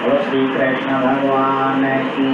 वो श्री कृष्ण भगवान की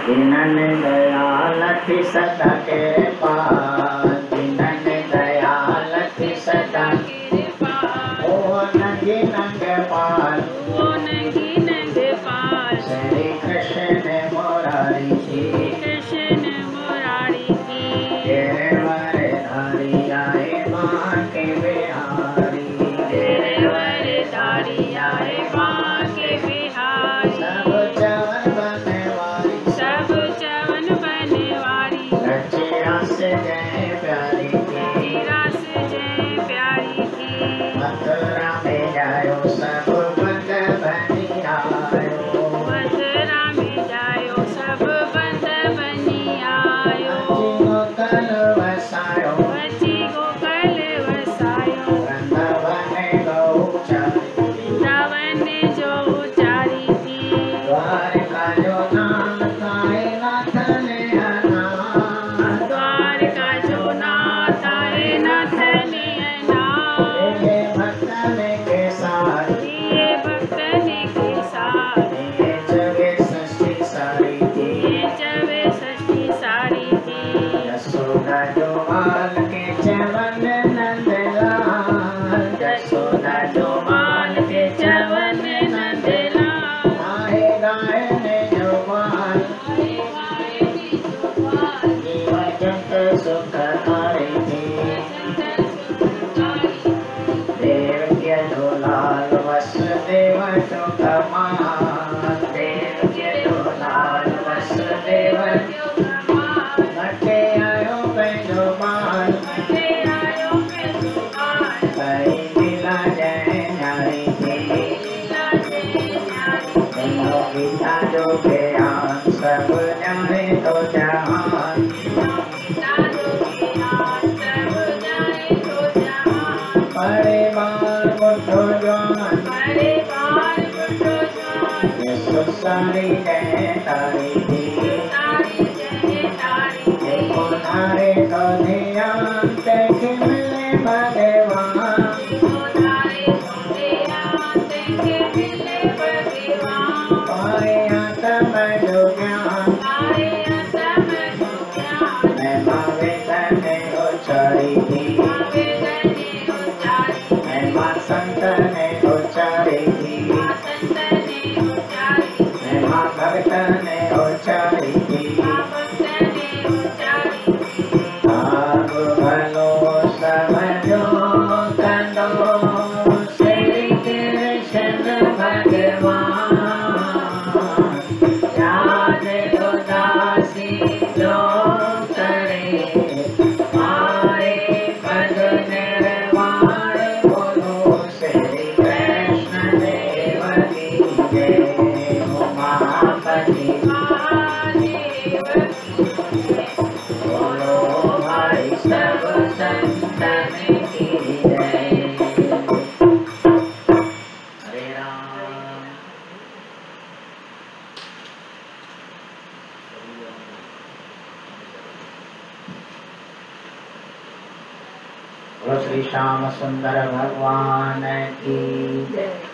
जिनन दयाल थी सदा तेरे पास, जिनन दयाल थी सदा तेरे पास। ओ नंगे नंगे पाल, ओ नंगे नंगे पाल, श्री कृष्ण मुरारी की, कृष्ण मुरारी की। तेरे वर धारी आए माँ के बिहारी, तेरे वर धारी आए माँ के बिहारी। सब चवन बनवारी, सब चवन बनवारी, रचे रस जय प्यारी की, रस जय प्यारी की। मथुरा में जायो सब बंद बनी आयो, मथुरा में जायो सब बंद बनी आयो। गोकुल वसायो, गोकुल वसायो, वृंदावन गौ चारी, वृंदावन जो चारी थी। द्वारका जो नाम ताए नाथ ने अनाथ, द्वारका जो नाथ ताए नाथ ने अनाथ। ये भक्तन के साथ, ये भक्तन के साथ, ये जगे सृष्टि सारी थी, ये जगे सृष्टि सारी थी। यशोदा जो माल के चवन नंदलाल, यशोदा जो माल के चवन नंदलाल। आए गाय ने जो माल, जीवा जंत सुख कारी थी। देव के दुलाल वसुदेव जो कमाल, देव के दुलाल वसुदेव जो कमाल। मटे आयो पैजो माल, मटे आयो पैजो माल, कई मिला जय न्यारी थी, मिला जय न्यारी थी। गीता जो ज्ञान सब जाने तो जहान, गीता जो ज्ञान सब जाने तो जहान। पढ़े बाल बुद्धो ज्ञान, पढ़े बाल बुद्धो ज्ञान। यीशु सारी जय तारी थी, सारी जय तारी थी। देखो नारे तो ध्यान देखे मिले भगवान, देखो नारे तो ध्यान देखे मिले भगवान। पाए आत्म जो ज्ञान, पाए आत्म जो ज्ञान। मैं मावे तने उचारी थी, मावे तने उचारी। मैं माँ संत ने उचारी थी, माँ संत ने उचारी। मैं माँ भक्त ने उचारी थी, माँ भक्त ने उचारी थी। आप भलो समझो कंदो श्री कृष्ण भगवान, याद उदासी जो करे मारे पद निर्वाण। बोलो श्री कृष्ण देव की जय, उमापति महादेव की जय। बोलो भाई सब संतन की जय। हरे राम। बोलो श्री श्याम सुंदर भगवान की जय।